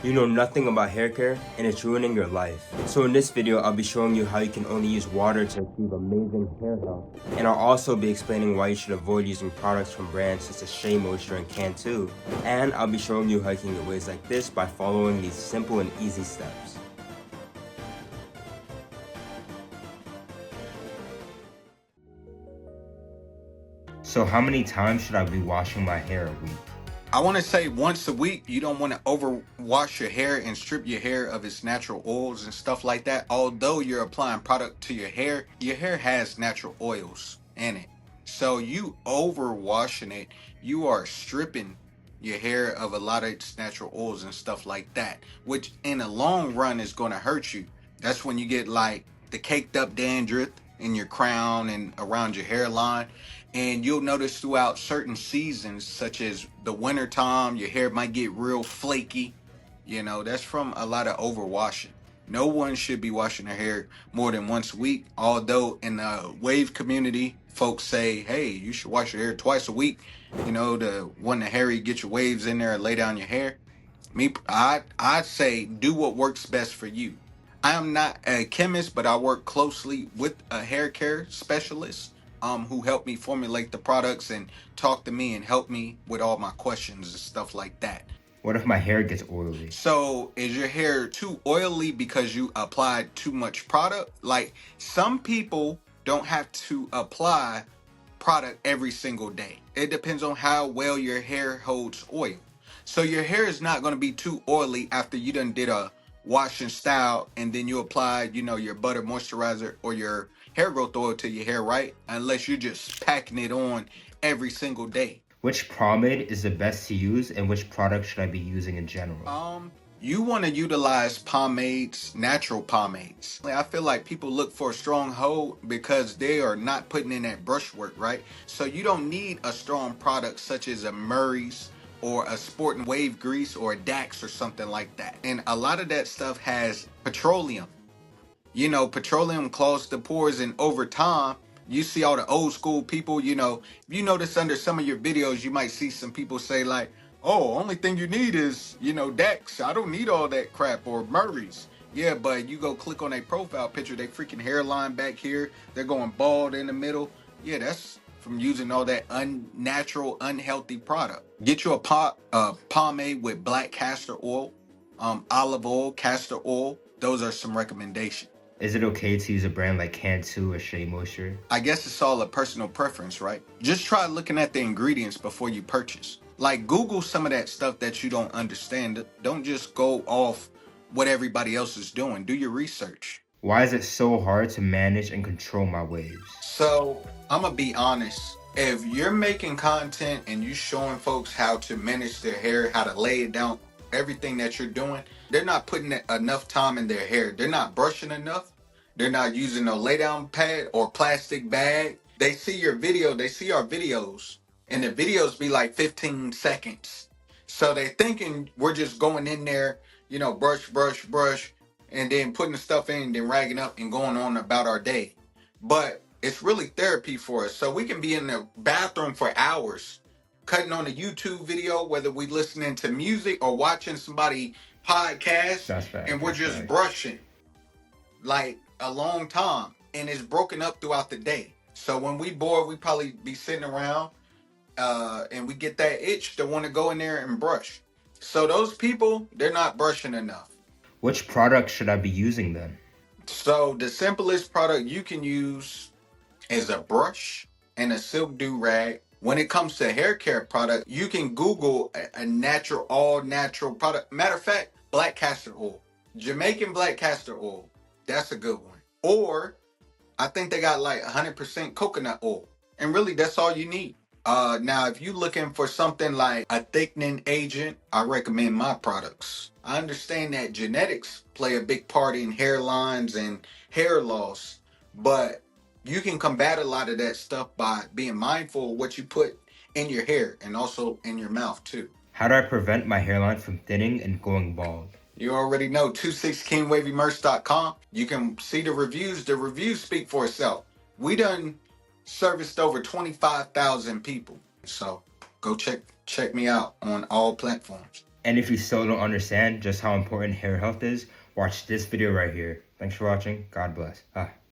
You know nothing about hair care and it's ruining your life. So in this video, I'll be showing you how you can only use water to achieve amazing hair health. And I'll also be explaining why you should avoid using products from brands such as Shea Moisture and Cantu. And I'll be showing you how you can get waves like this by following these simple and easy steps. So how many times should I be washing my hair a week? I want to say once a week. You don't want to overwash your hair and strip your hair of its natural oils and stuff like that. Although you're applying product to your hair has natural oils in it. So you overwashing it, you are stripping your hair of a lot of its natural oils and stuff like that, which in the long run is going to hurt you. That's when you get like the caked up dandruff in your crown and around your hairline. And you'll notice throughout certain seasons, such as the winter time, your hair might get real flaky. You know, that's from a lot of overwashing. No one should be washing their hair more than once a week. Although in the wave community, folks say, hey, you should wash your hair twice a week. You know, to when the hairy get your waves in there and lay down your hair. I say do what works best for you. I am not a chemist, but I work closely with a hair care specialist who helped me formulate the products and talk to me and help me with all my questions and stuff like that. What if my hair gets oily? So is your hair too oily because you applied too much product? Like some people don't have to apply product every single day. It depends on how well your hair holds oil. So your hair is not going to be too oily after you done did a wash and style and then you applied, you know, your butter moisturizer or your hair growth oil to your hair, right? Unless you're just packing it on every single day. Which pomade is the best to use and which product should I be using in general? You want to utilize pomades, natural pomades. I feel like people look for a strong hold because they are not putting in that brushwork, right? So you don't need a strong product such as a Murray's or a Sport and Wave grease or a Dax or something like that. And a lot of that stuff has petroleum. You know, petroleum clogs the pores, and over time, you see all the old school people, you know, if you notice under some of your videos, you might see some people say like, oh, only thing you need is, you know, Dex. I don't need all that crap, or Murray's. Yeah, but you go click on a profile picture, they freaking hairline back here, they're going bald in the middle. Yeah, that's from using all that unnatural, unhealthy product. Get you a pomade with black castor oil, olive oil, castor oil. Those are some recommendations. Is it okay to use a brand like Cantu or Shea Moisture? I guess it's all a personal preference, right? Just try looking at the ingredients before you purchase. Like Google some of that stuff that you don't understand. Don't just go off what everybody else is doing. Do your research. Why is it so hard to manage and control my waves? So I'm gonna be honest. If you're making content and you showing folks how to manage their hair, how to lay it down, everything that you're doing, they're not putting enough time in their hair. They're not brushing enough. They're not using no lay down pad or plastic bag. They see your video, they see our videos, and the videos be like 15 seconds. So they're thinking we're just going in there, you know, brush, brush, brush, and then putting the stuff in, then ragging up and going on about our day. But it's really therapy for us. So we can be in the bathroom for hours, cutting on a YouTube video, whether we listening to music or watching somebody podcast, That's fact. and we're just brushing like a long time, and it's broken up throughout the day. So when we bored, we probably be sitting around and we get that itch to want to go in there and brush. So those people, they're not brushing enough. Which product should I be using then? So the simplest product you can use is a brush and a silk do-rag. When it comes to hair care product, you can Google a natural, all natural product. Matter of fact, black castor oil. Jamaican black castor oil. That's a good one. Or I think they got like 100% coconut oil. And really, that's all you need. Now, if you're looking for something like a thickening agent, I recommend my products. I understand that genetics play a big part in hairlines and hair loss, but you can combat a lot of that stuff by being mindful of what you put in your hair and also in your mouth too. How do I prevent my hairline from thinning and going bald? You already know 26kingwavymerch.com. You can see the reviews. The reviews speak for itself. We done serviced over 25,000 people. So go check me out on all platforms. And if you still don't understand just how important hair health is, watch this video right here. Thanks for watching. God bless.